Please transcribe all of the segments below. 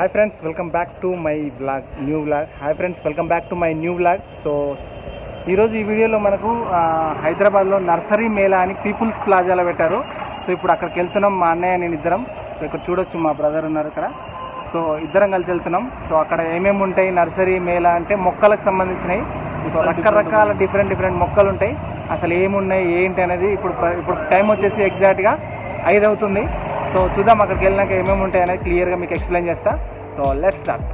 Hi friends, welcome back to my blog new blog. Hi friends, welcome back to my new blog. So ఈరోజు ఈ వీడియోలో మనకు హైదరాబాద్లో nursery Mela అని peoples ప్లాజాలో పెట్టారు. సో ఇప్పుడు అక్కడికి వెళ్తున్నాం, మా అన్నయ్య నేను ఇద్దరం. సో ఇక్కడ చూడొచ్చు మా బ్రదర్ ఉన్నారు ఇక్కడ. సో ఇద్దరం కలిసి వెళ్తున్నాం. సో అక్కడ ఏమేమి ఉంటాయి నర్సరీ మేళా అంటే మొక్కలకు సంబంధించినవి. సో రకరకాల డిఫరెంట్ మొక్కలు ఉంటాయి. అసలు ఏమున్నాయి ఏంటి అనేది ఇప్పుడు టైం వచ్చేసి ఎగ్జాక్ట్గా 5 అవుతుంది. సో చూద్దాం అక్కడికి వెళ్ళినాక ఏమేమి ఉంటాయి అనేది క్లియర్గా మీకు ఎక్స్ప్లెయిన్ చేస్తా. So let's start.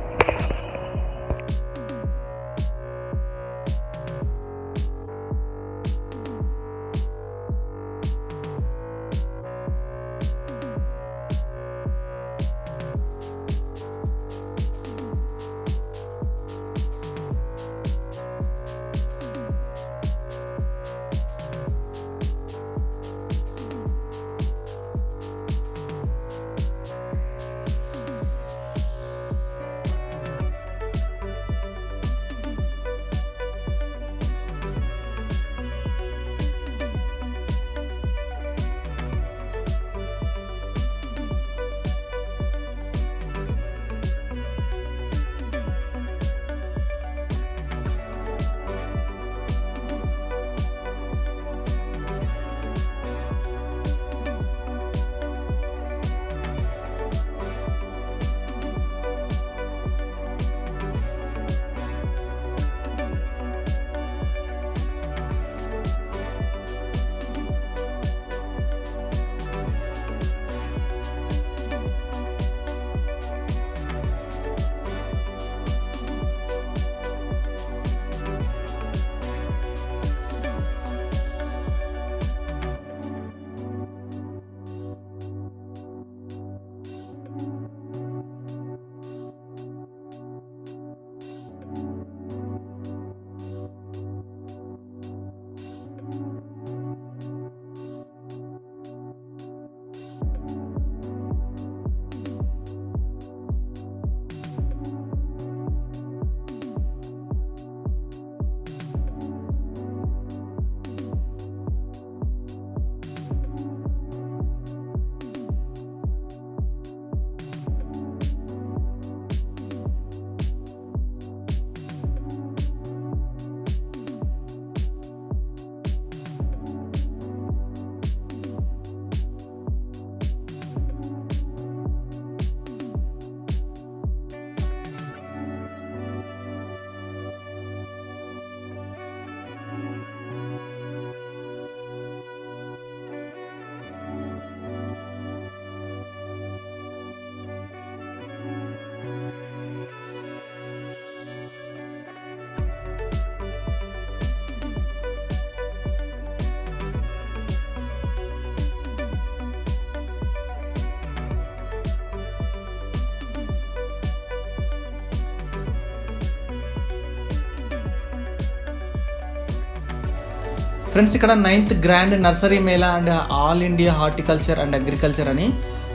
ఫ్రెండ్స్, ఇక్కడ 9th grand nursery Mela and all India horticulture and agriculture అని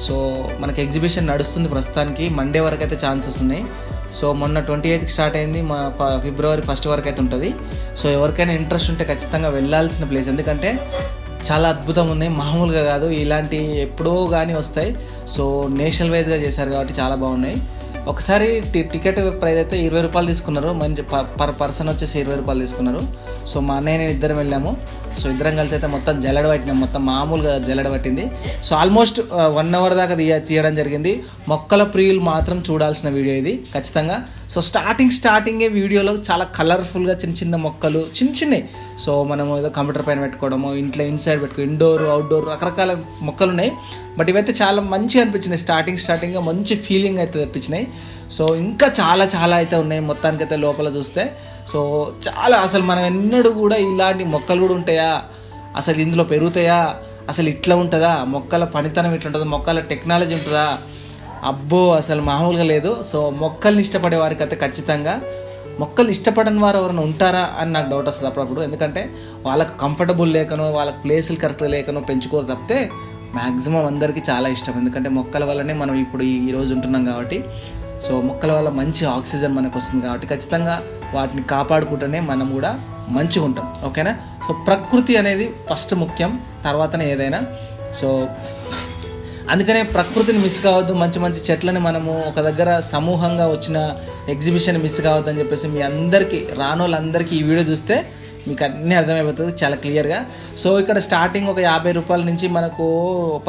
సో మనకి ఎగ్జిబిషన్ నడుస్తుంది. ప్రస్తుతానికి మండే వరకు అయితే ఛాన్సెస్ ఉన్నాయి. సో మొన్న 28కి స్టార్ట్ అయింది, మా ఫిబ్రవరి 1 వరకు అయితే ఉంటుంది. సో ఎవరికైనా ఇంట్రెస్ట్ ఉంటే ఖచ్చితంగా వెళ్ళాల్సిన ప్లేస్, ఎందుకంటే చాలా అద్భుతంగా ఉన్నాయి, మామూలుగా కాదు. ఇలాంటి ఎప్పుడో కానీ వస్తాయి. సో నేషనల్ వైజ్గా చేశారు కాబట్టి చాలా బాగున్నాయి. ఒకసారి టికెట్ ప్రైస్ అయితే 20 రూపాయలు తీసుకున్నారు. మంచి పర్ పర్సన్ వచ్చేసి 20 రూపాయలు తీసుకున్నారు. సో మా అన్నయ్య నేను ఇద్దరం వెళ్ళాము. సో ఇద్దరం కలిసి అయితే మొత్తం జల్లెడ పట్టినాం, మొత్తం మామూలుగా జల్లెడ పట్టింది. సో ఆల్మోస్ట్ 1 అవర్ దాకా తీయడం జరిగింది. మొక్కల ప్రియులు మాత్రం చూడాల్సిన వీడియో ఇది ఖచ్చితంగా. సో స్టార్టింగే వీడియోలో చాలా కలర్ఫుల్గా చిన్న మొక్కలు చిన్నవి. సో మనము ఏదో కంప్యూటర్ పైన పెట్టుకోవడము, ఇంట్లో ఇన్సైడ్ పెట్టుకో, ఇండోర్ అవుట్డోర్ రకరకాల మొక్కలు ఉన్నాయి. బట్ ఇవైతే చాలా మంచిగా అనిపించినాయి. స్టార్టింగ్గా మంచి ఫీలింగ్ అయితే తెప్పించినాయి. సో ఇంకా చాలా అయితే ఉన్నాయి మొత్తానికైతే లోపల చూస్తే. సో చాలా అసలు మనం ఎన్నడూ కూడా ఇలాంటి మొక్కలు కూడా ఉంటాయా, అసలు ఇందులో పెరుగుతాయా, అసలు ఇట్లా ఉంటుందా, మొక్కల పనితనం ఇట్లా ఉంటుందా, మొక్కల టెక్నాలజీ ఉంటుందా, అబ్బో అసలు మామూలుగా లేదు. సో మొక్కల్ని ఇష్టపడే వారికి అయితే ఖచ్చితంగా, మొక్కలు ఇష్టపడని వారు ఎవరైనా ఉంటారా అని నాకు డౌట్ వస్తుంది అప్పుడప్పుడు. ఎందుకంటే వాళ్ళకి కంఫర్టబుల్ లేకనో, వాళ్ళకి ప్లేసులు కరెక్ట్గా లేకనో పెంచుకోరు తప్పితే మ్యాక్సిమం అందరికీ చాలా ఇష్టం. ఎందుకంటే మొక్కల వల్లనే మనం ఇప్పుడు ఈరోజు ఉంటున్నాం కాబట్టి. సో మొక్కల వల్ల మంచి ఆక్సిజన్ మనకు వస్తుంది కాబట్టి ఖచ్చితంగా వాటిని కాపాడుకుంటేనే మనం కూడా మంచిగా ఉంటాం. ఓకేనా? సో ప్రకృతి అనేది ఫస్ట్ ముఖ్యం, తర్వాతనే ఏదైనా. సో అందుకనే ప్రకృతిని మిస్ కావద్దు, మంచి మంచి చెట్లని మనము ఒక దగ్గర సమూహంగా వచ్చిన ఎగ్జిబిషన్ మిస్ కావద్దు అని చెప్పేసి మీ అందరికీ రానోళ్ళందరికీ ఈ వీడియో చూస్తే మీకు అన్నీ అర్థమైపోతుంది చాలా క్లియర్గా. సో ఇక్కడ స్టార్టింగ్ ఒక 50 రూపాయల నుంచి మనకు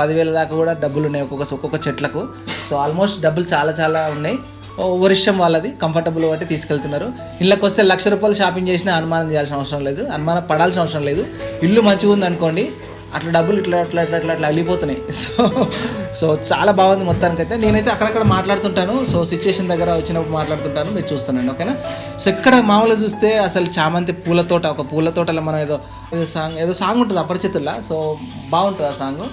10,000 దాకా కూడా డబ్బులు ఉన్నాయి ఒక్కొక్క చెట్లకు. సో ఆల్మోస్ట్ డబ్బులు చాలా చాలా ఉన్నాయి. ఓవర్ ఇష్టం వాళ్ళది, కంఫర్టబుల్ బట్టి తీసుకెళ్తున్నారు. ఇళ్ళకి వస్తే 1,00,000 రూపాయలు షాపింగ్ చేసినా అనుమానం చేయాల్సిన అవసరం లేదు, అనుమానం పడాల్సిన అవసరం లేదు. ఇల్లు మంచిగా ఉంది అనుకోండి, అట్లా డబ్బులు ఇట్లా అట్లా అట్లా అట్లా అట్లా వెళ్ళిపోతున్నాయి. సో చాలా బాగుంది మొత్తానికైతే. నేనైతే అక్కడక్కడ మాట్లాడుతుంటాను, సో సిచ్యువేషన్ దగ్గర వచ్చినప్పుడు మాట్లాడుతుంటాను, మీరు చూస్తున్నాను ఓకేనా. సో ఇక్కడ మామూలుగా చూస్తే అసలు చామంతి పూల తోట, ఒక పూల తోటలో మనం ఏదో సాంగ్ ఉంటుంది అపరిచితుల్లా. సో బాగుంటుంది ఆ సాంగ్.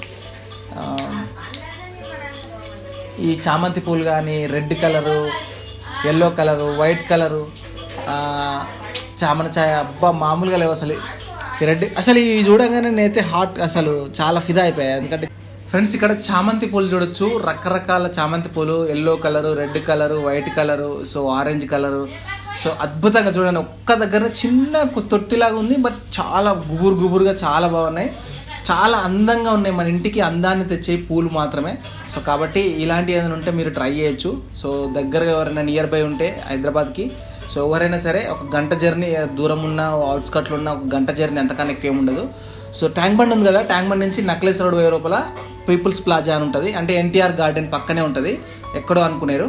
ఈ చామంతి పూలు కానీ red colour, yellow colour, white colour, చామన ఛాయ అబ్బా మామూలుగా లేవు అసలు. రెడ్ అసలు ఇవి చూడగానే నేనైతే హాట్ అసలు చాలా ఫిదా అయిపోయాయి. ఎందుకంటే ఫ్రెండ్స్ ఇక్కడ చామంతి పూలు చూడొచ్చు, రకరకాల చామంతి పూలు, yellow colour, red colour, white colour, so orange colour. So అద్భుతంగా చూడండి, ఒక్క దగ్గర చిన్న తొట్టిలాగా ఉంది, బట్ చాలా గుబురుగా చాలా బాగున్నాయి, చాలా అందంగా ఉన్నాయి. మన ఇంటికి అందాన్ని తెచ్చే పూలు మాత్రమే. సో కాబట్టి ఇలాంటి ఏదైనా ఉంటే మీరు ట్రై చేయొచ్చు. సో దగ్గరగా ఎవరైనా నియర్ బై ఉంటే హైదరాబాద్కి, సో ఎవరైనా సరే ఒక గంట జర్నీ దూరం ఉన్న, అవుట్స్కట్లో ఉన్న ఒక గంట జర్నీ అంతకన్నా ఎక్కువ ఉండదు. సో ట్యాంక్ బండ్ ఉంది కదా, ట్యాంక్ బండ్ నుంచి నక్లెస్ రోడ్ పోయే లోపల పీపుల్స్ ప్లాజా అని ఉంటుంది, అంటే ఎన్టీఆర్ గార్డెన్ పక్కనే ఉంటుంది, ఎక్కడో అనుకునేరు.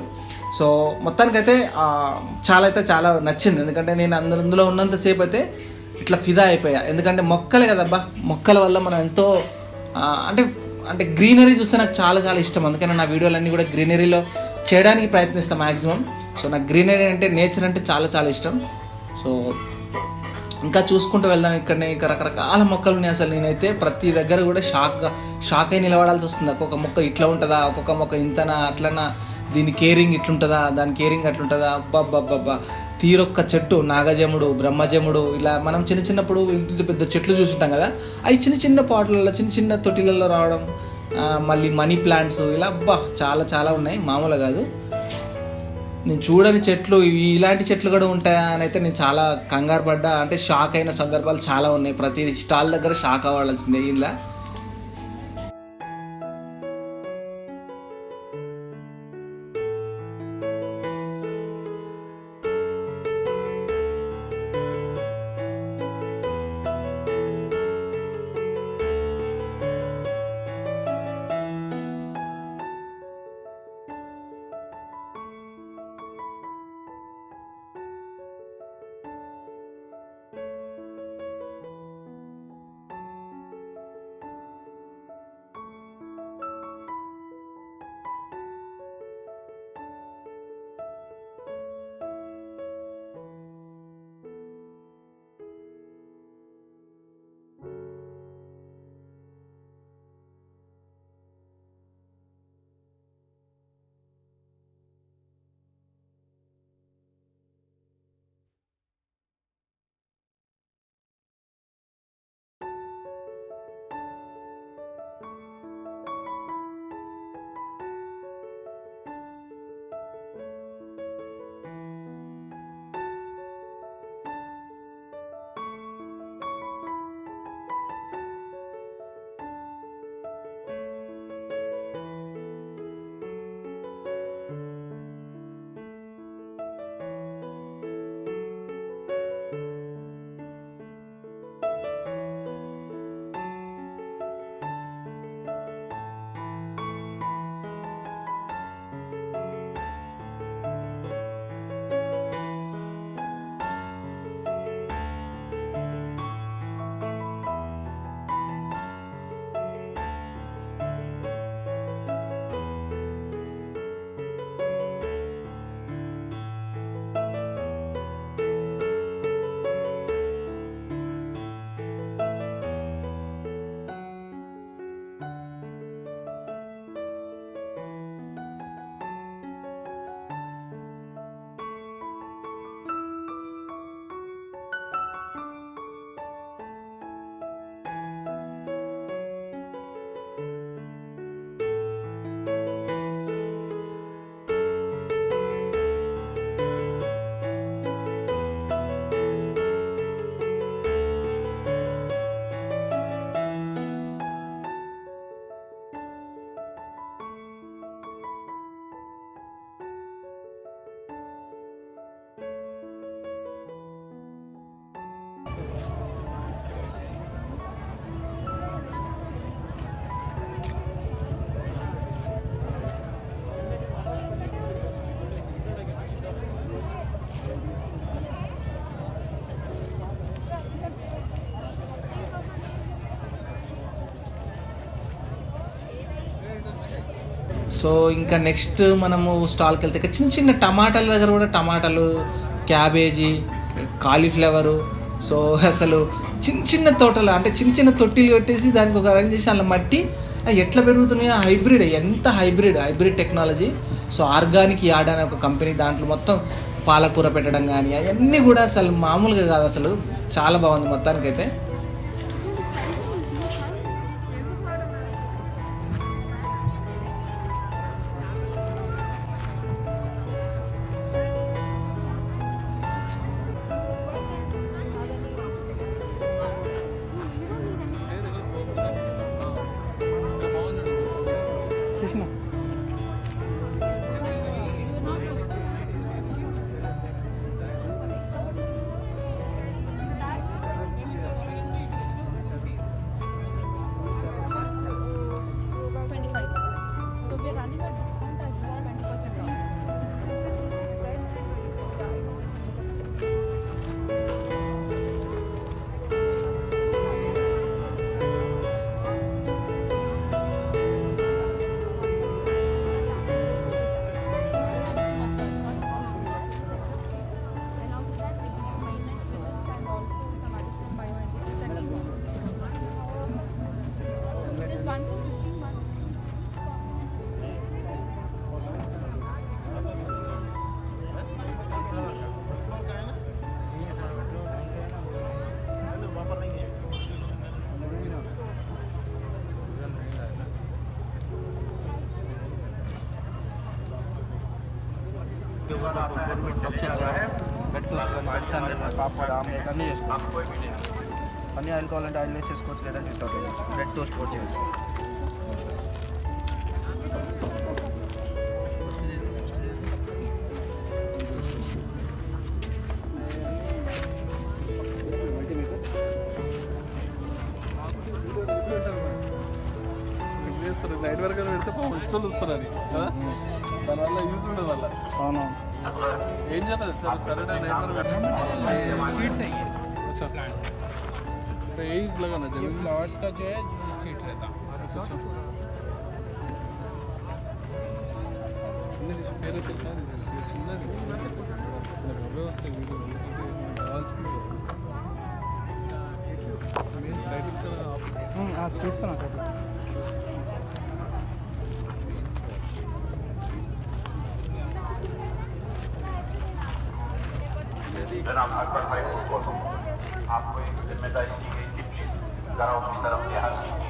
సో మొత్తానికైతే చాలా నచ్చింది, ఎందుకంటే నేను అందులో ఉన్నంతసేపు అయితే ఇట్లా ఫిదా అయిపోయా. ఎందుకంటే మొక్కలే కదబ్బా, మొక్కల వల్ల మనం ఎంతో అంటే గ్రీనరీ చూస్తే నాకు చాలా చాలా ఇష్టం. అందుకని నా వీడియోలన్నీ కూడా గ్రీనరీలో చేయడానికి ప్రయత్నిస్తాను మ్యాక్సిమం. సో నాకు గ్రీనరీ అంటే, నేచర్ అంటే చాలా చాలా ఇష్టం. సో ఇంకా చూసుకుంటూ వెళ్దాం. ఇక్కడనే ఇంకా రకరకాల మొక్కలు ఉన్నాయి. అసలు నేనైతే ప్రతి దగ్గర కూడా షాక్ అయి నిలబడాల్సి వస్తుంది. ఒక్కొక్క మొక్క ఇట్లా ఉంటుందా, ఒక్కొక్క మొక్క ఇంతనా అట్లనా, దీని కేరింగ్ ఇట్లుంటుందా, దాని కేరింగ్ అట్లుంటుందా, అబ్బబ్బబ్బబ్బా. తీరొక్క చెట్టు, నాగజముడు, బ్రహ్మజముడు, ఇలా మనం చిన్నప్పుడు ఇంత పెద్ద చెట్లు చూసుంటాం కదా, అవి చిన్న పాటలలో చిన్న తొట్టిలలో రావడం, మళ్ళీ మనీ ప్లాంట్స్, ఇలా అబ్బా చాలా చాలా ఉన్నాయి, మామూలు కాదు. నేను చూడని చెట్లు, ఇలాంటి చెట్లు కూడా ఉంటాయా అని అయితే నేను చాలా కంగారు పడ్డా, అంటే షాక్ అయిన సందర్భాలు చాలా ఉన్నాయి. ప్రతి స్టాల్ దగ్గర షాక్ అవ్వాల్సిందే ఇలా. సో ఇంకా నెక్స్ట్ మనము స్టాల్కి వెళ్తే ఇక చిన్న చిన్న టమాటాల దగ్గర కూడా టమాటాలు, క్యాబేజీ, కాలీఫ్లవరు. సో అసలు చిన్న చిన్న తోటలు అంటే చిన్న చిన్న తొట్టిలు పెట్టేసి దానికి ఒక అరేంజ్ చేసి అలా మట్టి అవి ఎట్లా పెరుగుతున్నాయో హైబ్రిడ్, ఎంత hybrid technology. So organic yard అనే ఒక కంపెనీ, దాంట్లో మొత్తం పాలకూర పెట్టడం కానీ అవన్నీ కూడా అసలు మామూలుగా కాదు, అసలు చాలా బాగుంది మొత్తానికైతే. చూసిన పాపడ్, ఆమ్లెట్ అన్నీ చేసుకోవచ్చు. అన్నీ ఆయిల్ కావాలంటే ఆయిల్ వేసి చేసుకోవచ్చు, లేదంటే వితౌట్ బ్రెడ్ టోస్ట్ కూడా చేయొచ్చు. నైట్ వరకు పెడితే ఇష్టం వస్తారు అది కదా, దానివల్ల యూజ్ ఉండదు వల్ల. అవును ఏం చేయాలి సరే నైట్ वరకు यही लगाना जमीन फ्लावर्स का जो है सीट रहता పేరు చిన్నది అవే వస్తాయి వీడియో కావాల్సింది చూస్తున్నా जनाब अकबर भाई को आपको एक जिम्मेदारी दी गई थी, प्लीज जरा उसकी तरफ ध्यान दीजिए।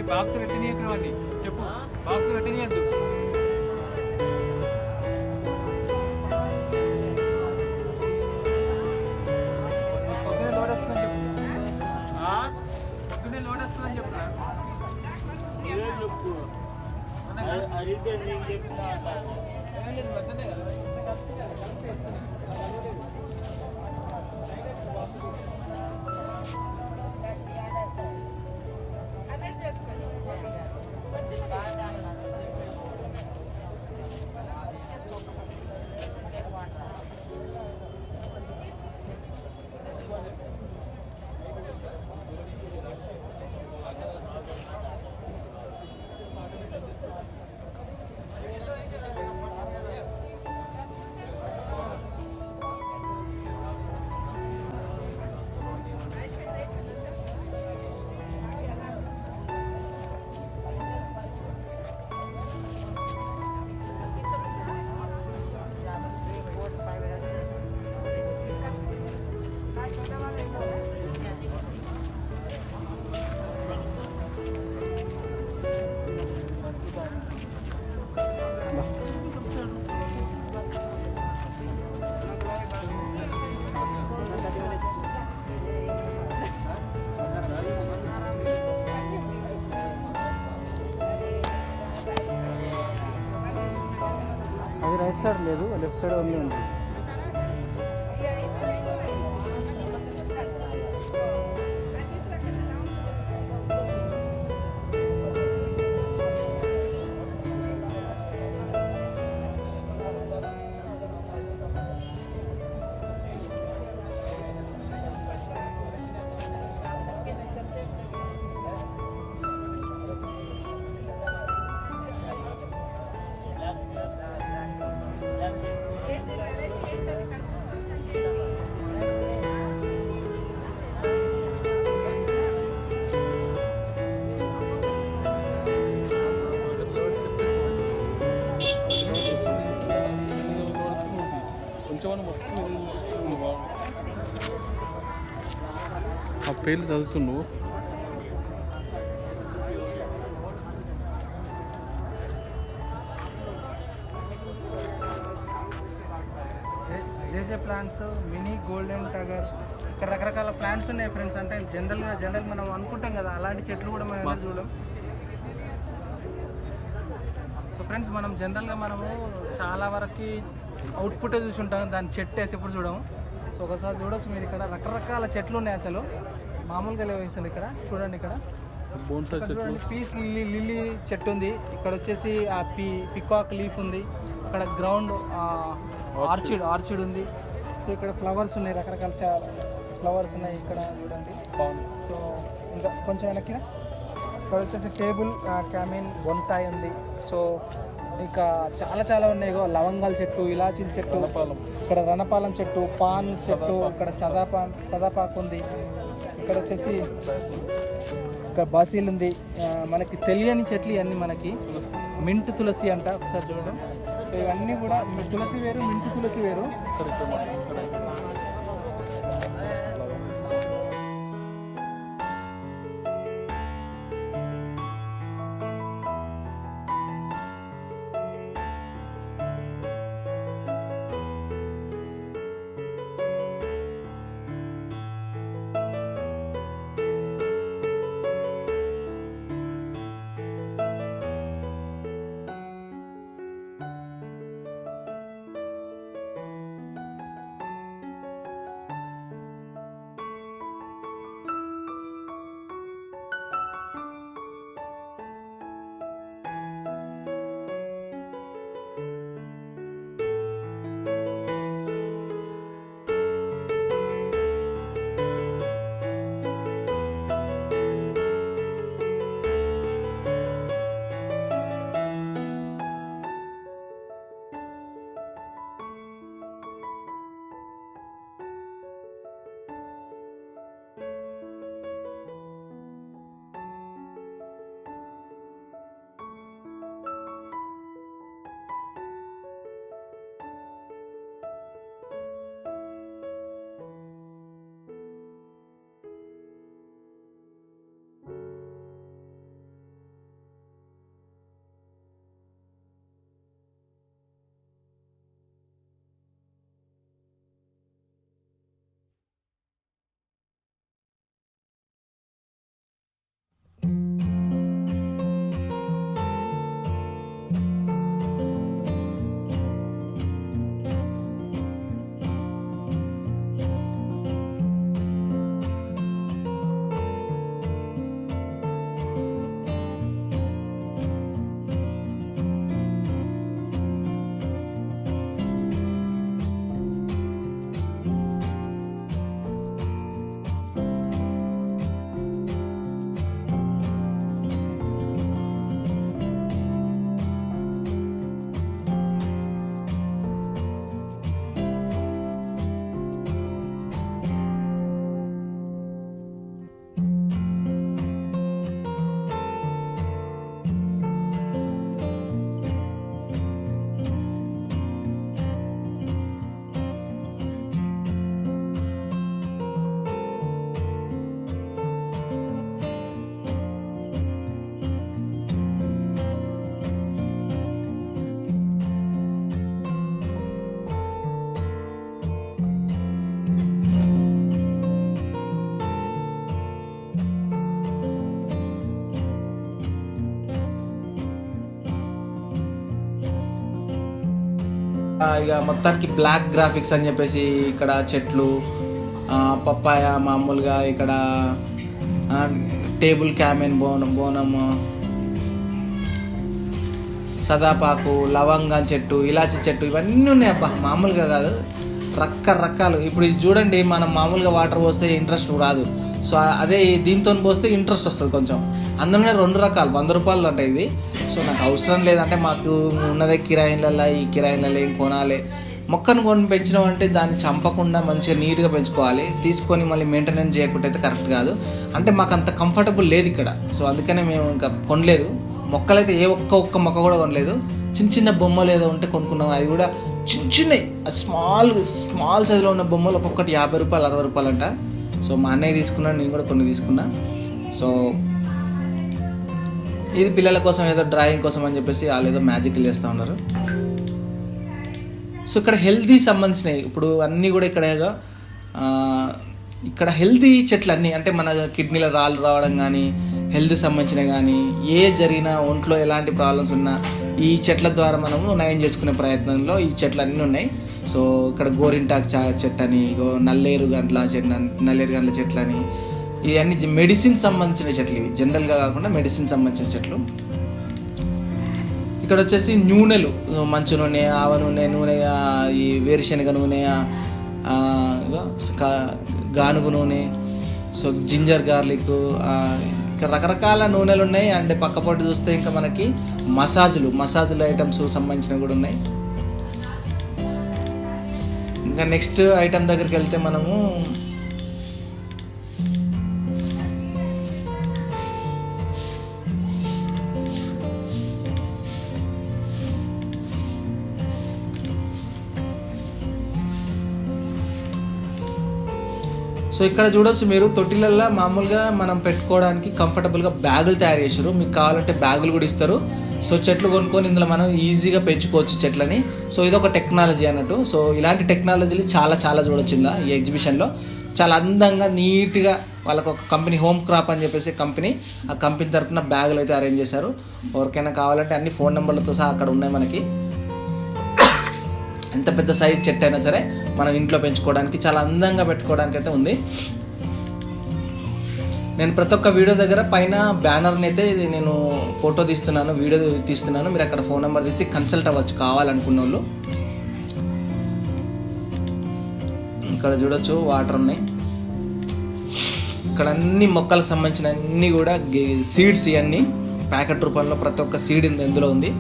బాక్స్ పెట్టిన కావాలి చెప్పు బాక్స్ పెట్టినద్దు పొద్దునే లోడ్ వస్తుందని చెప్పు పొద్దునే లోడ్ వస్తుందని చెప్పు అడిగితే నీకు చెప్తా వద్దనే కదా రైట్ సైడ్ లేదు, లెఫ్ట్ సైడ్ ఓన్లీ ఉంది. కొంచెం మొత్తం ఆ పేర్లు చదువుతున్నావు. జేజే ప్లాంట్స్, మినీ గోల్డెన్ టగర్, ఇక్కడ రకరకాల ప్లాంట్స్ ఉన్నాయి ఫ్రెండ్స్. అంటే జనరల్ మనం అనుకుంటాం కదా, అలాంటి చెట్లు కూడా మనం ఎలా చూడం. సో ఫ్రెండ్స్, మనం జనరల్గా మనము చాలా వరకు అవుట్పుట్ చూసి ఉంటాం, దాని చెట్టు అయితే ఇప్పుడు చూడము. సో ఒకసారి చూడొచ్చు మీరు, ఇక్కడ రకరకాల చెట్లు ఉన్నాయి. అసలు మామూలుగా లేవు అసలు. ఇక్కడ చూడండి, ఇక్కడ చూడండి పీస్ లిల్లీ చెట్టు ఉంది. ఇక్కడ వచ్చేసి ఆ పికాక్ లీఫ్ ఉంది. అక్కడ గ్రౌండ్ ఆర్చిడ్ ఉంది. సో ఇక్కడ ఫ్లవర్స్ ఉన్నాయి, రకరకాల ఫ్లవర్స్ ఉన్నాయి. ఇక్కడ చూడండి. సో ఇంకా కొంచెం వెనక్కి ఇక్కడ వచ్చేసి టేబుల్ క్యామిన్ బొన్సాయి ఉంది. సో ఇంకా చాలా ఉన్నాయి. లవంగాల చెట్టు, ఇలాచీల చెట్టు, ఇక్కడ రణపాలం చెట్టు, పాన్ చెట్టు, ఇక్కడ సదాపాకు ఉంది. ఇక్కడ వచ్చేసి ఇక్కడ బాసిల్ ఉంది. మనకి తెలియని చెట్లు ఇవన్నీ మనకి. మింట్ తులసి అంట, ఒకసారి చూడడం. సో ఇవన్నీ కూడా తులసి వేరు, మింట్ తులసి వేరు. ఇక మొత్తానికి బ్లాక్ గ్రాఫిక్స్ అని చెప్పేసి ఇక్కడ చెట్లు, పప్పాయ మామూలుగా ఇక్కడ టేబుల్ క్యామెన్ బోనము, సదాపాకు, లవంగం చెట్టు, ఇలాచి చెట్టు ఇవన్నీ ఉన్నాయి అబ్బా, మామూలుగా కాదు, రకరకాలు. ఇప్పుడు ఇది చూడండి, మనం మామూలుగా వాటర్ పోస్తే ఇంట్రెస్ట్ రాదు, సో అదే దీంతో పోస్తే ఇంట్రెస్ట్ వస్తుంది కొంచెం. అందులోనే 2 రకాలు 100 రూపాయలు అంటే ఇది. సో నాకు అవసరం లేదంటే మాకు ఉన్నదే కిరాయిలలో, ఈ కిరాయిలలో ఏం కొనాలి, మొక్కను కొని పెంచడం అంటే దాన్ని చంపకుండా మంచిగా నీట్గా పెంచుకోవాలి, తీసుకొని మళ్ళీ మెయింటెనెన్స్ చేయకుండా అయితే కరెక్ట్ కాదు. అంటే మాకు అంత కంఫర్టబుల్ లేదు ఇక్కడ, సో అందుకనే మేము ఇంకా కొనలేదు. మొక్కలైతే ఏ ఒక్క మొక్క కూడా కొనలేదు. చిన్న బొమ్మలు ఏదో ఉంటే కొనుక్కున్నాం, అది కూడా చిన్నవి, స్మాల్ సైజులో ఉన్న బొమ్మలు ఒక్కొక్కటి 50 రూపాయలు 60 రూపాయలు అంట. సో మా అన్నయ్య తీసుకున్నాను, నేను కూడా కొన్ని తీసుకున్నా. సో ఇది పిల్లల కోసం ఏదో డ్రాయింగ్ కోసం అని చెప్పేసి వాళ్ళు ఏదో మ్యాజిక్లు చేస్తూ ఉన్నారు. సో ఇక్కడ హెల్తీ సంబంధించినవి ఇప్పుడు అన్నీ కూడా ఇక్కడ హెల్తీ చెట్లు అన్నీ, అంటే మన కిడ్నీలో రాళ్ళు రావడం కానీ, హెల్త్ సంబంధించినవి కానీ, ఏ జరిగినా ఒంట్లో ఎలాంటి ప్రాబ్లమ్స్ ఉన్నా ఈ చెట్ల ద్వారా మనము నయం చేసుకునే ప్రయత్నంలో ఈ చెట్లు అన్నీ ఉన్నాయి. సో ఇక్కడ గోరింటాకు చెట్టు అని, నల్లేరు గంటల చెట్లు అని, ఇవన్నీ మెడిసిన్ సంబంధించిన చెట్లు, ఇవి జనరల్గా కాకుండా మెడిసిన్ సంబంధించిన చెట్లు. ఇక్కడ వచ్చేసి నూనెలు, మంచు నూనె, ఆవ నూనె, ఈ వేరుశనగ నూనె, గానుగు నూనె, సో జింజర్ గార్లిక్, ఇంకా రకరకాల నూనెలు ఉన్నాయి. అండ్ పక్కపొట్టు చూస్తే ఇంకా మనకి మసాజులు ఐటమ్స్ సంబంధించినవి కూడా ఉన్నాయి. ఇంకా నెక్స్ట్ ఐటమ్ దగ్గరికి వెళ్తే మనము సో ఇక్కడ చూడొచ్చు మీరు, తొట్టిలల్లో మామూలుగా మనం పెట్టుకోవడానికి కంఫర్టబుల్గా బ్యాగులు తయారు చేశారు. మీకు కావాలంటే బ్యాగులు కూడా ఇస్తారు. సో చెట్లు కొనుక్కొని ఇందులో మనం ఈజీగా పెంచుకోవచ్చు చెట్లని. సో ఇదొక టెక్నాలజీ అన్నట్టు. సో ఇలాంటి టెక్నాలజీలు చాలా చూడొచ్చు ఇలా ఈ ఎగ్జిబిషన్లో. చాలా అందంగా నీట్గా వాళ్ళకు ఒక కంపెనీ, హోమ్ క్రాప్ అని చెప్పేసి ఆ కంపెనీ తరఫున బ్యాగులు అయితే అరేంజ్ చేశారు. ఎవరికైనా కావాలంటే అన్ని ఫోన్ నెంబర్లతో సహా అక్కడ ఉన్నాయి మనకి. ఎంత పెద్ద సైజ్ చెట్టు అయినా సరే మనం ఇంట్లో పెంచుకోవడానికి, చాలా అందంగా పెట్టుకోవడానికి అయితే ఉంది. నేను ప్రతి ఒక్క వీడియో దగ్గర పైన బ్యానర్ని అయితే నేను ఫోటో తీస్తున్నాను, వీడియో తీస్తున్నాను. మీరు అక్కడ ఫోన్ నెంబర్ తీసి కన్సల్ట్ అవ్వచ్చు కావాలనుకున్న వాళ్ళు. ఇక్కడ చూడొచ్చు వాటర్ ఉన్నాయి. ఇక్కడ అన్ని మొక్కలకు సంబంధించిన అన్నీ కూడా సీడ్స్, ఇవన్నీ ప్యాకెట్ రూపంలో ప్రతి ఒక్క సీడ్ ఇందులో ఉంది.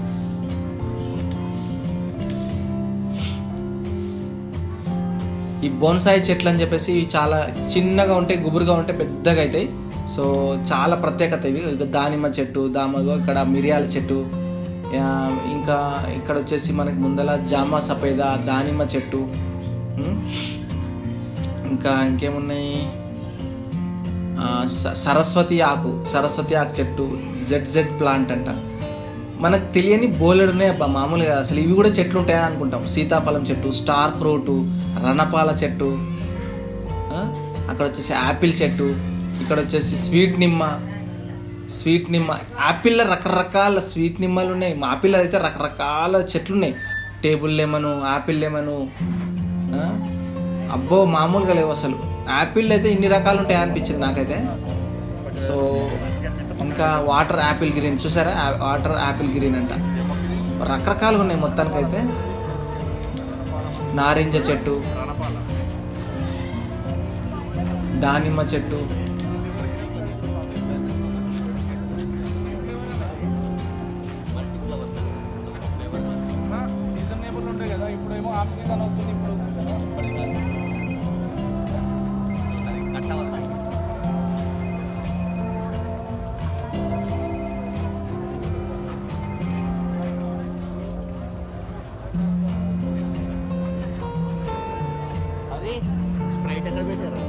ఈ బోన్సాయి చెట్లు అని చెప్పేసి ఇవి చాలా చిన్నగా ఉంటాయి, గుబురుగా ఉంటాయి, పెద్దగా అవుతాయి. సో చాలా ప్రత్యేకత ఇవి. దానిమ్మ చెట్టు, ఇక్కడ మిరియాల చెట్టు, ఇంకా ఇక్కడ వచ్చేసి మనకి ముందల జామా సఫేదా, దానిమ్మ చెట్టు, ఇంకా ఇంకేమున్నాయి, సరస్వతి ఆకు చెట్టు, ZZ ప్లాంట్ అంట. మనకు తెలియని బోలెడు ఉన్నాయి అబ్బా, మామూలుగా అసలు ఇవి కూడా చెట్లు ఉంటాయా అనుకుంటాం. సీతాఫలం చెట్టు, స్టార్ ఫ్రూటు, రణపాల చెట్టు, అక్కడ వచ్చేసి యాపిల్ చెట్టు, ఇక్కడ వచ్చేసి స్వీట్ నిమ్మ. యాపిల్లో రకరకాల స్వీట్ నిమ్మలు ఉన్నాయి. మా యాపిల్లో అయితే రకరకాల చెట్లు ఉన్నాయి. టేబుల్ లెమను, యాపిల్ లెమను, అబ్బో మామూలుగా లేవు అసలు. యాపిల్ అయితే ఇన్ని రకాలు ఉంటాయా అనిపించింది నాకైతే. సో ఇంకా వాటర్ యాపిల్ గ్రీన్ చూసారా, వాటర్ యాపిల్ గ్రీన్ అంట, రకరకాలుగా ఉన్నాయి మొత్తానికైతే. నారింజ చెట్టు, దానిమ్మ చెట్టు, సీజనబుల్ ఉంటాయి కదా, ఇప్పుడేమో ఆఫ్ సీజన్ వస్తుంది, ఇప్పుడు వస్తుంది కదా. స్ప్రైట్ ఎక్కడ పెట్టారు?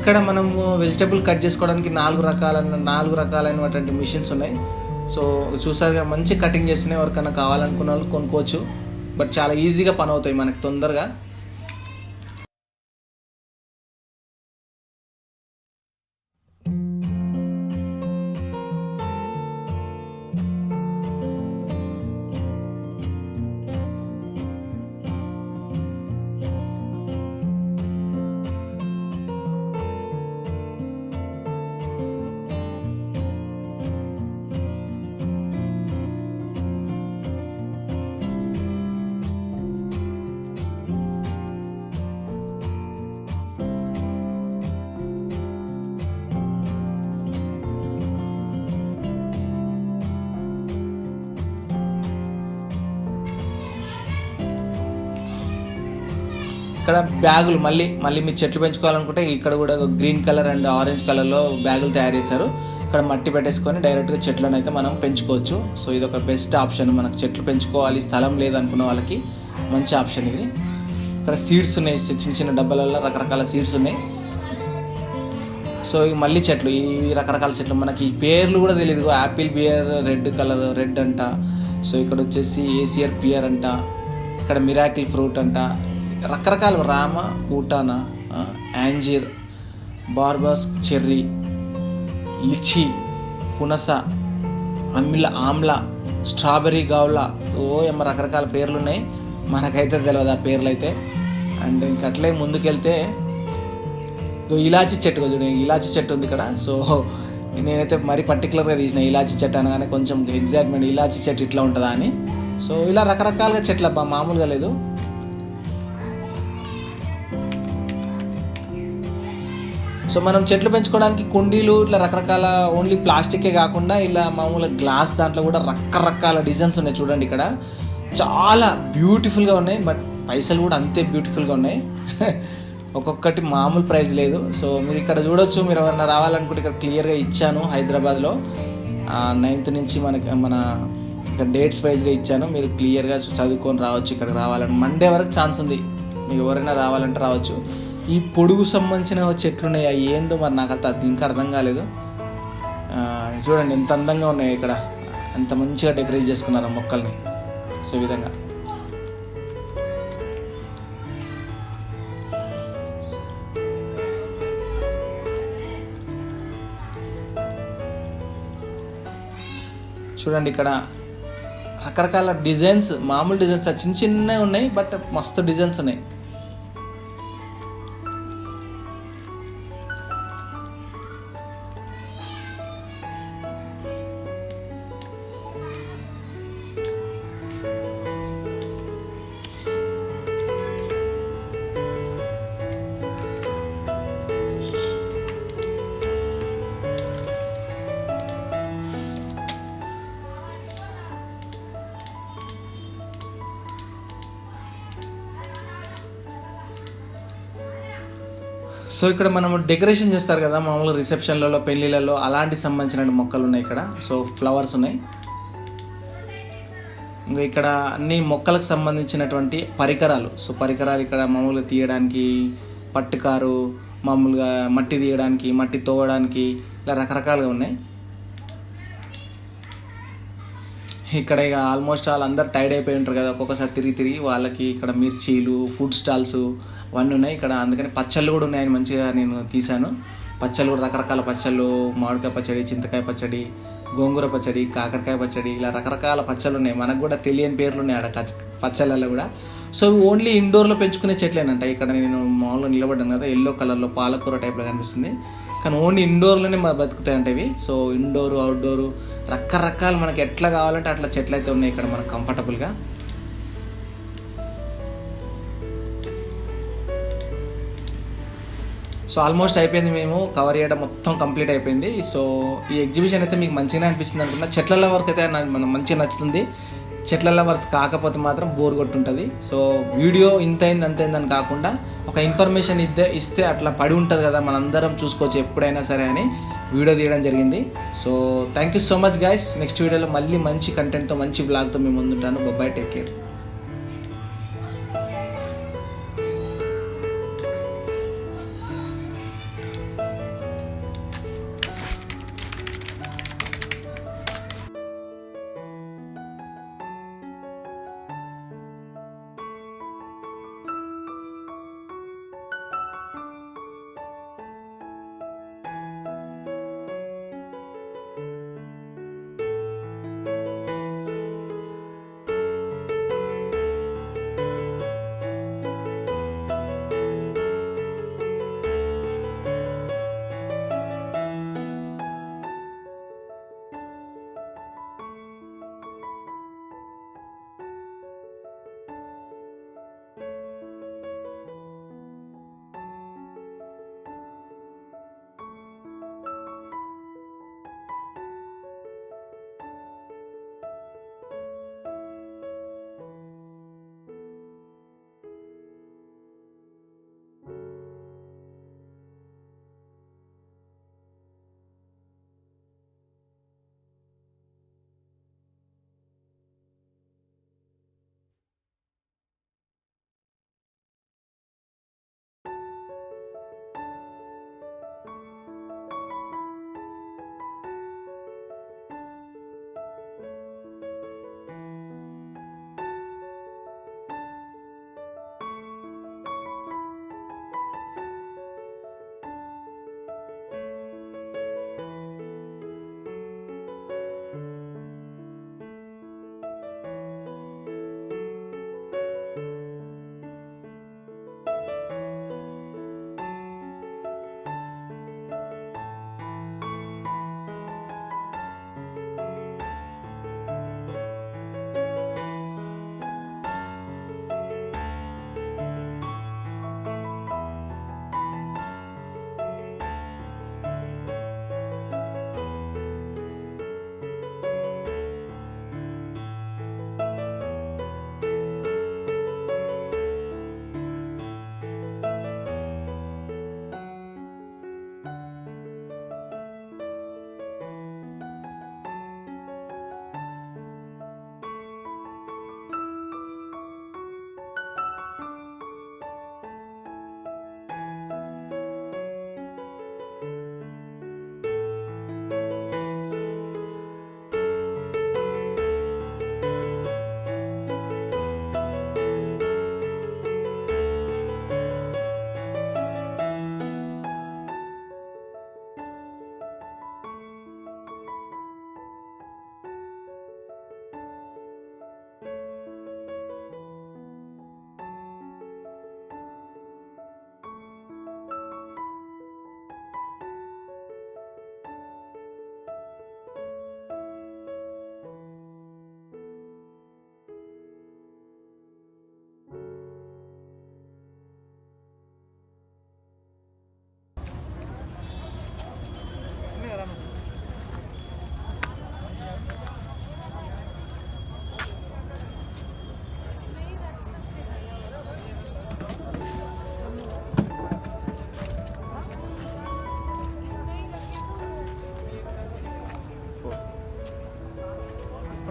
ఇక్కడ మనము వెజిటబుల్ కట్ చేసుకోవడానికి 4 రకాలైనటువంటి మిషన్స్ ఉన్నాయి. సో చూసారుగా మంచి కటింగ్ చేస్తున్నాయి. ఎవరికైనా కావాలనుకున్న వాళ్ళు కొనుక్కోవచ్చు. బట్ చాలా ఈజీగా పని అవుతాయి మనకి తొందరగా. ఇక్కడ బ్యాగులు మళ్ళీ మీరు చెట్లు పెంచుకోవాలనుకుంటే ఇక్కడ కూడా గ్రీన్ కలర్ అండ్ ఆరెంజ్ కలర్లో బ్యాగులు తయారు చేశారు. ఇక్కడ మట్టి పెట్టేసుకొని డైరెక్ట్గా చెట్లను అయితే మనం పెంచుకోవచ్చు. సో ఇది ఒక బెస్ట్ ఆప్షన్. మనకు చెట్లు పెంచుకోవాలి స్థలం లేదనుకున్న వాళ్ళకి మంచి ఆప్షన్ ఇది. ఇక్కడ సీడ్స్ ఉన్నాయి, చిన్న డబ్బాలలో రకరకాల సీడ్స్ ఉన్నాయి. సో ఇవి మళ్ళీ చెట్లు, ఈ రకరకాల చెట్లు మనకి పేర్లు కూడా తెలియదు. యాపిల్ బియర్ రెడ్ అంట. సో ఇక్కడ వచ్చేసి ఏసియర్ పియర్ అంట. ఇక్కడ మిరాకిల్ ఫ్రూట్ అంట. రకరకాల రామ ఊటానా, యాంజీర్, బార్బస్ చెర్రీ, లిచీ, పునస, ఆమ్లా, స్ట్రాబెర్రీ గావ్లా, రకరకాల పేర్లు ఉన్నాయి. మనకైతే తెలియదు ఆ పేర్లు అయితే. అండ్ ఇంకట్లే ముందుకెళ్తే ఇలాచీ చెట్టు చూడండి, ఇలాచీ చెట్టు ఉంది ఇక్కడ. సో నేనైతే మరీ పర్టికులర్గా తీసిన ఇలాచీ చెట్టు అనగానే కొంచెం ఎగ్జైట్మెంట్, ఇలాచీ చెట్టు ఇట్లా ఉంటుందా అని. సో ఇలా రకరకాలుగా చెట్లు అబ్బా, మామూలుగా లేదు. సో మనం చెట్లు పెంచుకోవడానికి కుండీలు ఇట్లా రకరకాల ఓన్లీ ప్లాస్టికే కాకుండా ఇలా మామూలుగా గ్లాస్ దాంట్లో కూడా రకరకాల డిజైన్స్ ఉన్నాయి చూడండి. ఇక్కడ చాలా బ్యూటిఫుల్గా ఉన్నాయి. బట్ పైసలు కూడా అంతే బ్యూటిఫుల్గా ఉన్నాయి. ఒక్కొక్కటి మామూలు ప్రైస్ లేదు. సో మీరు ఇక్కడ చూడొచ్చు. మీరు ఎవరైనా రావాలనుకుంటే ఇక్కడ క్లియర్గా ఇచ్చాను. హైదరాబాద్లో 9th నుంచి మన ఇక్కడ డేట్స్ వైజ్గా ఇచ్చాను. మీరు క్లియర్గా చదువుకొని రావచ్చు. ఇక్కడికి రావాలని మండే వరకు ఛాన్స్ ఉంది. మీకు ఎవరైనా రావాలంటే రావచ్చు. ఈ పొడుగు సంబంధించిన చెట్లు ఉన్నాయి. అవి ఏందో మరి నాకు అది ఇంకా అర్థం కాలేదు. చూడండి ఎంత అందంగా ఉన్నాయి. ఇక్కడ ఎంత మంచిగా డెకరేట్ చేసుకున్నారు మొక్కల్ని. సో ఈ విధంగా చూడండి. ఇక్కడ రకరకాల డిజైన్స్, మామూలు డిజైన్స్ చిన్నవి ఉన్నాయి. బట్ మస్తు డిజైన్స్ ఉన్నాయి. సో ఇక్కడ మనము డెకరేషన్ చేస్తారు కదా మామూలుగా రిసెప్షన్లలో, పెళ్ళిళ్ళలో, అలాంటి సంబంధించిన మొక్కలు ఉన్నాయి ఇక్కడ. సో ఫ్లవర్స్ ఉన్నాయి. ఇంకా ఇక్కడ అన్ని మొక్కలకు సంబంధించినటువంటి పరికరాలు. సో పరికరాలు ఇక్కడ మామూలుగా తీయడానికి పట్టుకారు, మామూలుగా మట్టి తీయడానికి, మట్టి తోవడానికి, ఇలా రకరకాలుగా ఉన్నాయి. ఇక్కడ ఇక ఆల్మోస్ట్ అందరు టైర్డ్ అయిపోయి ఉంటారు కదా ఒక్కొక్కసారి తిరిగి వాళ్ళకి ఇక్కడ మిర్చీలు, ఫుడ్ స్టాల్స్ అవన్నీ ఉన్నాయి ఇక్కడ. అందుకని పచ్చళ్ళు కూడా ఉన్నాయని మంచిగా నేను తీశాను. పచ్చళ్ళు కూడా రకరకాల పచ్చళ్ళు, మామిడికాయ పచ్చడి, చింతకాయ పచ్చడి, గోంగూర పచ్చడి, కాకరకాయ పచ్చడి, ఇలా రకరకాల పచ్చళ్ళు ఉన్నాయి. మనకు కూడా తెలియని పేర్లు ఉన్నాయి ఆడ పచ్చళ్ళలో కూడా. సో ఓన్లీ ఇండోర్లో పెంచుకునే చెట్లేనంట. ఇక్కడ నేను మామూలుగా నిలబడ్డాను కదా, ఎల్లో కలర్లో పాలకూర టైప్లో కనిపిస్తుంది. కానీ ఓన్లీ ఇండోర్లోనే బతుకుతాయంట ఇవి. సో ఇండోరు, అవుట్డోరు రకరకాలు మనకి ఎట్లా కావాలంటే అట్లా చెట్లు అయితే ఉన్నాయి ఇక్కడ మనకు కంఫర్టబుల్గా. సో ఆల్మోస్ట్ అయిపోయింది, మేము కవర్ చేయడం మొత్తం కంప్లీట్ అయిపోయింది. సో ఈ ఎగ్జిబిషన్ అయితే మీకు మంచిగానే అనిపించింది అనుకున్నా. చెట్ల లవర్కి అయితే మనం మంచిగా నచ్చుతుంది. చెట్ల లవర్స్ కాకపోతే మాత్రం బోర్ కొట్టుంటుంది. సో వీడియో ఇంతైంది అంతైందని కాకుండా ఒక ఇన్ఫర్మేషన్ ఇస్తే అట్లా పడి ఉంటుంది కదా, మనందరం చూసుకోవచ్చు ఎప్పుడైనా సరే అని వీడియో తీయడం జరిగింది. So thank you so much guys. Next వీడియోలో మళ్ళీ మంచి కంటెంట్తో, మంచి బ్లాగ్తో మేము ముందుంటాను. Bye, take care.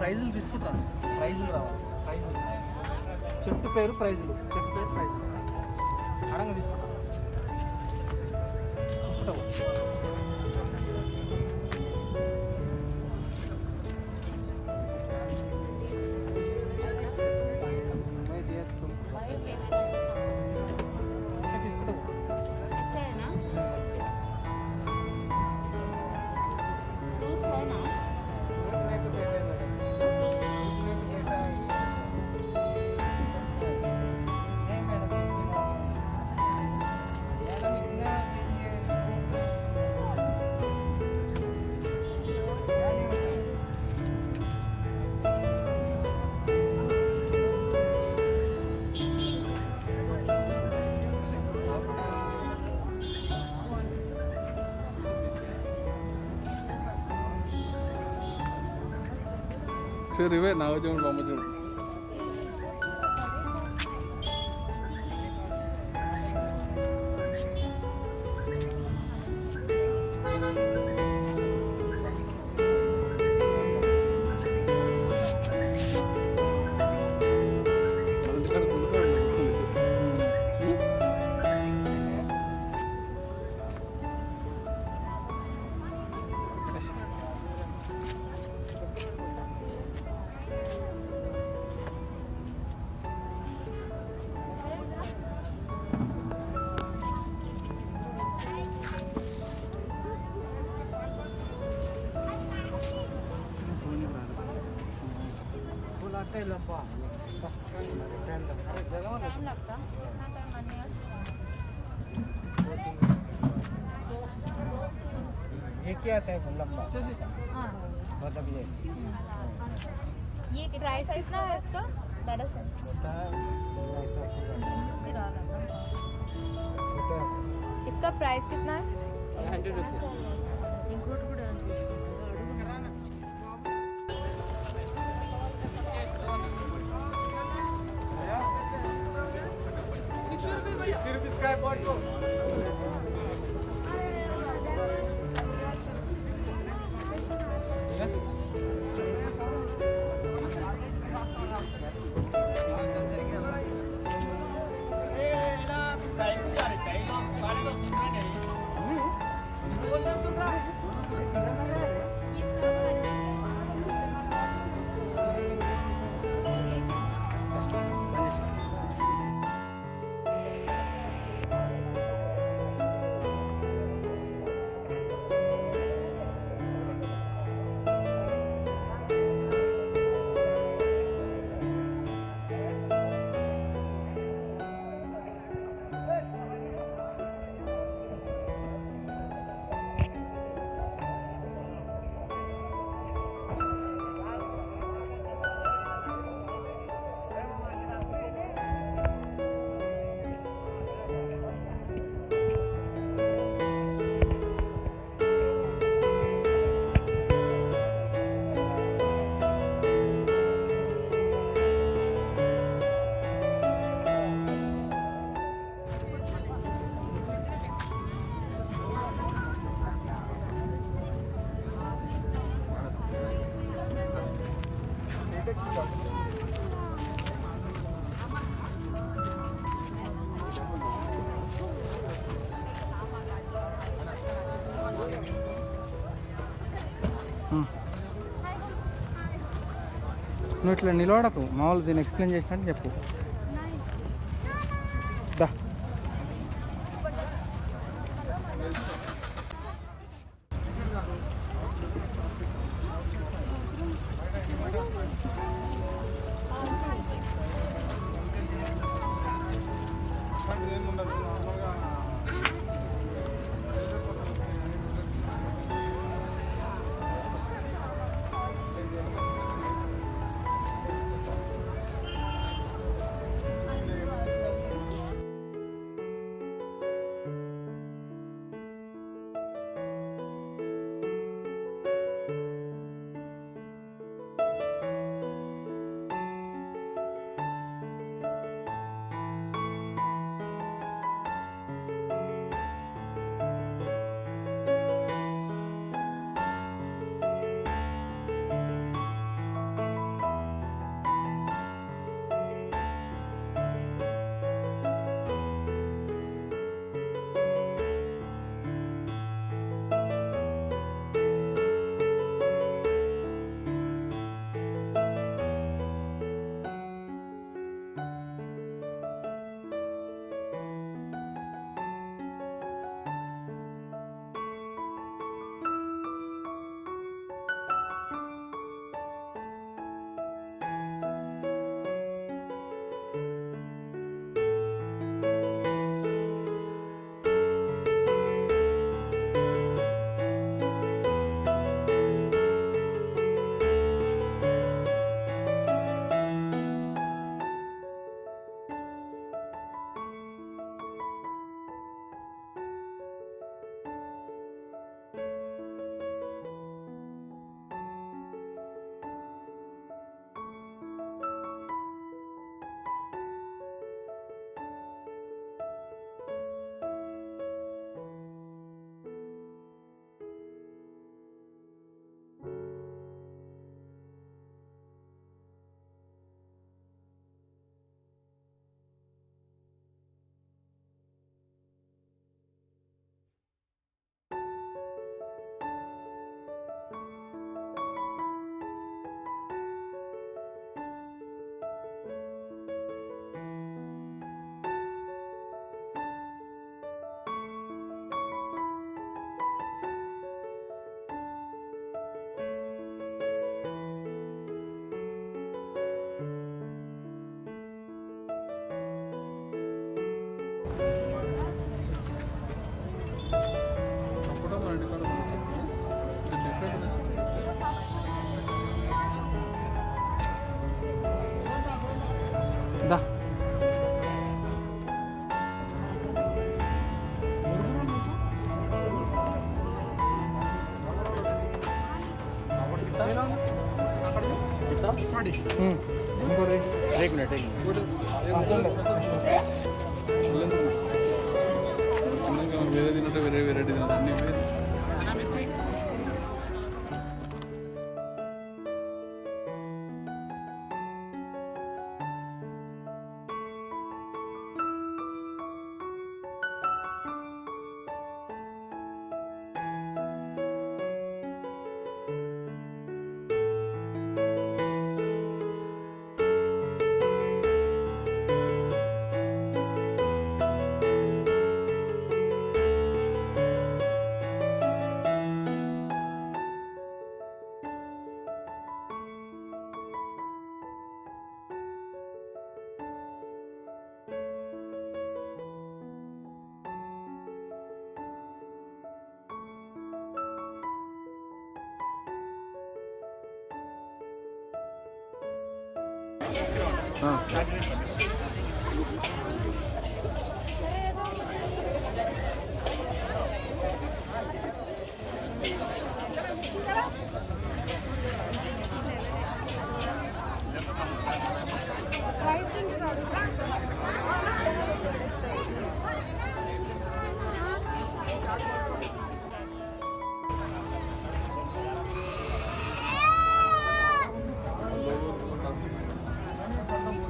ప్రైజులు తీసుకుంటారు, ప్రైజులు రావాలి, ప్రైజులు చెట్టు పేరు ప్రైజులు, చెట్టు పేరు ప్రైజులు అడంగా తీసుకుంటాం. अच्छा है ना? फ्रूट्स है ना? సరే ఇవే నాగార్జున బొమ్మ చూడు. टाइम लगता? कितना टाइम आने में? ये क्या है लंबा? हाँ मतलब ये प्राइस कितना है इसका? 150 इसका प्राइस कितना है? 100 रुपीज इंक्लूड కూడా నువ్వు ఇట్లా నిలబడకు, మామూలు దీన్ని ఎక్స్ప్లెయిన్ చేసినట్టు చెప్పు. దా ఇంకోటి వేరే తిన్నట్టు వేరే వెరైటీ తినదు అన్నీ వేరే.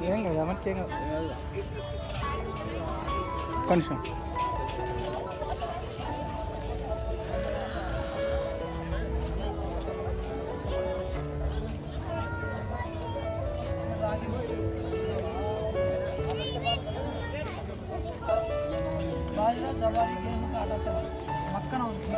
ఏం కదా మనకేం కాదు కొంచెం बाजरा जवारी गेहूं का आटा से मक्खन और घी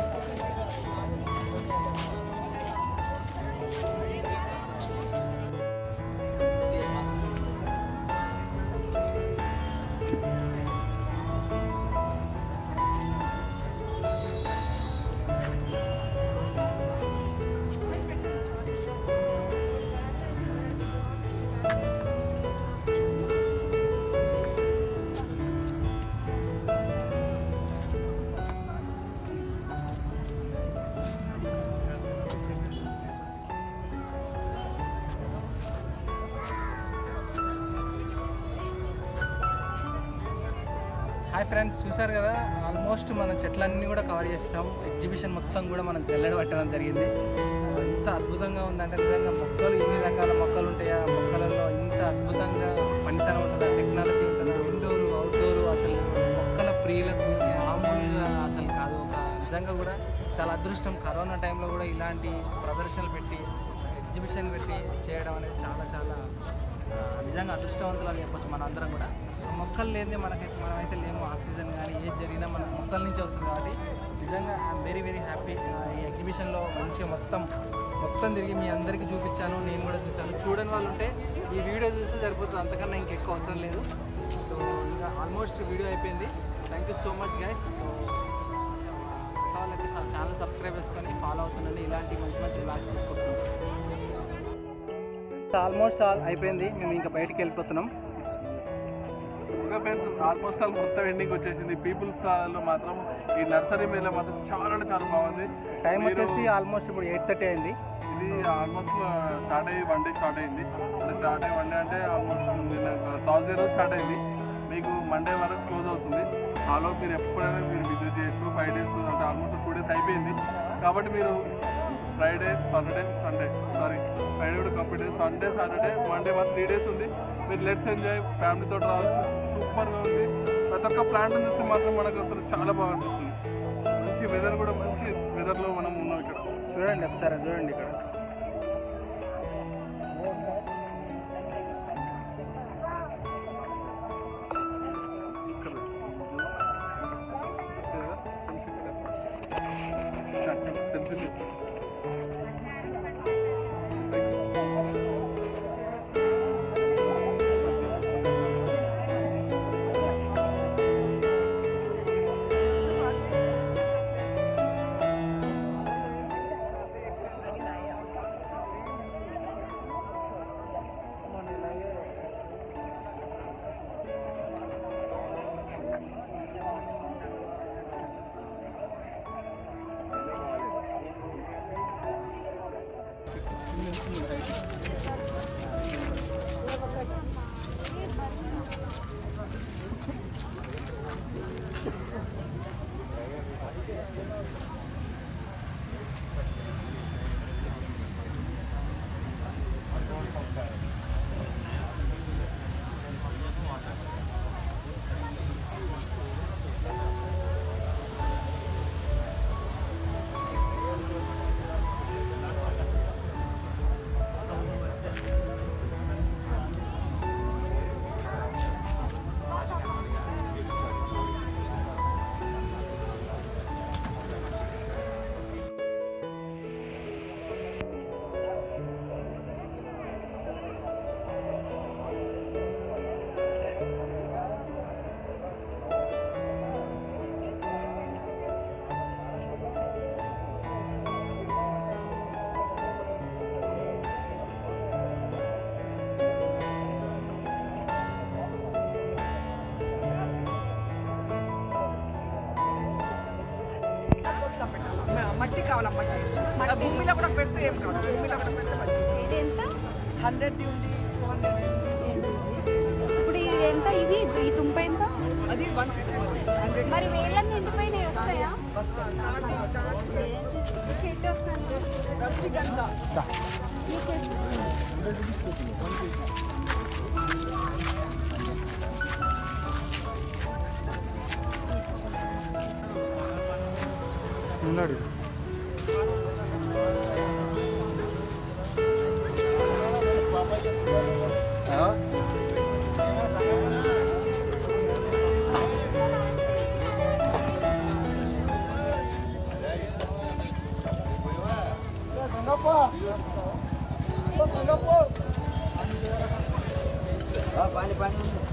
హాయ్ ఫ్రెండ్స్, చూసారు కదా ఆల్మోస్ట్ మన చెట్లన్నీ కూడా కవర్ చేస్తాం. ఎగ్జిబిషన్ మొత్తం కూడా మనం జల్లెడ పట్టడం జరిగింది. సో ఎంత అద్భుతంగా ఉందంటే నిజంగా మొక్కలు ఎన్ని రకాల మొక్కలు ఉంటాయా, మొక్కలలో ఇంత అద్భుతంగా పనితనం ఉంటుందా, టెక్నాలజీ ఉంటుందా, ఇండోరు అవుట్డోరు, అసలు మొక్కల ప్రియులకు మామూలుగా అసలు కాదు. ఒక నిజంగా కూడా చాలా అదృష్టం. కరోనా టైంలో కూడా ఇలాంటి ప్రదర్శనలు పెట్టి ఎగ్జిబిషన్ పెట్టి చేయడం అనేది చాలా చాలా నిజంగా అదృష్టవంతులు అని చెప్పొచ్చు మన అందరం కూడా. సో మొక్కలు లేదే మనమైతే లేము. ఆక్సిజన్ కానీ ఏది జరిగినా మన మొక్కల నుంచి వస్తుంది కాబట్టి నిజంగా ఐఎమ్ వెరీ వెరీ హ్యాపీ. ఈ ఎగ్జిబిషన్లో మంచిగా మొత్తం తిరిగి మీ అందరికీ చూపించాను. నేను కూడా చూశాను. చూడని వాళ్ళు ఉంటే ఈ వీడియో చూస్తే సరిపోతుంది, అంతకన్నా ఇంకెక్కువ అవసరం లేదు. సో ఇంకా ఆల్మోస్ట్ వీడియో అయిపోయింది. Thank you so much guys. So కావాలంటే ఛానల్ సబ్స్క్రైబ్ చేసుకొని ఫాలో అవుతుండండి. ఇలాంటి మంచి మంచి బ్లాగ్స్ తీసుకొస్తున్నాం. ఆల్మోస్ట్ ఆల్ అయిపోయింది. మేము ఇంకా బయటికి వెళ్ళిపోతున్నాం. ఓకే ఫ్రెండ్స్, ఆల్మోస్ట్ ఆల్ మొత్తం ఎండింగ్ వచ్చేసింది. పీపుల్స్ లో మాత్రం ఈ నర్సరీ మేళ మాత్రం చాలా అంటే చాలా బాగుంది. టైం వచ్చేసి ఆల్మోస్ట్ ఇప్పుడు 8:30 అయింది. ఇది ఆల్మోస్ట్ స్టార్ట్ అయ్యి 1 డే స్టార్ట్ అయింది. స్టార్ట్ అయ్యి 1 డే అంటే ఆల్మోస్ట్ థర్స్డే రోజు స్టార్ట్ అయింది. మీకు మండే వరకు క్లోజ్ అవుతుంది. ఆలో మీరు ఎప్పుడైనా మీరు విజిట్ చేయొచ్చు. 5 days అంటే ఆల్మోస్ట్ 2 days అయిపోయింది. కాబట్టి మీరు ఫ్రైడే సాటర్డే సండే ఫ్రైడే కూడా కంప్లీట్ అయ్యింది. సండే సాటర్డే మండే 3 days ఉంది. మీరు లెట్స్ ఎంజాయ్ ఫ్యామిలీతో రావచ్చు. సూపర్గా ఉంది. ప్రతి ఒక్క ప్లాంట్ చూస్తే మాత్రం మనకు అసలు చాలా బాగా అనిపిస్తుంది. మంచి వెదర్ కూడా మంచి వెదర్లో మనం ఉన్నాం ఇక్కడ. చూడండి ఒకసారి చూడండి ఇక్కడ. మట్టి కావాలా మట్టి భూమిలో కూడా పెడితే ఏం కావాలి భూమిలో కూడా పెడితే ఇది ఎంత 100 ఉంది 200 ఇప్పుడు ఇది ఎంత ఇది ఈ తుంప ఎంత అది 150 మరి వేలన్నీ ఎండిపోయినాయి వస్తాయా చెట్టు వస్తాను ఉన్నాడు. पानी पानी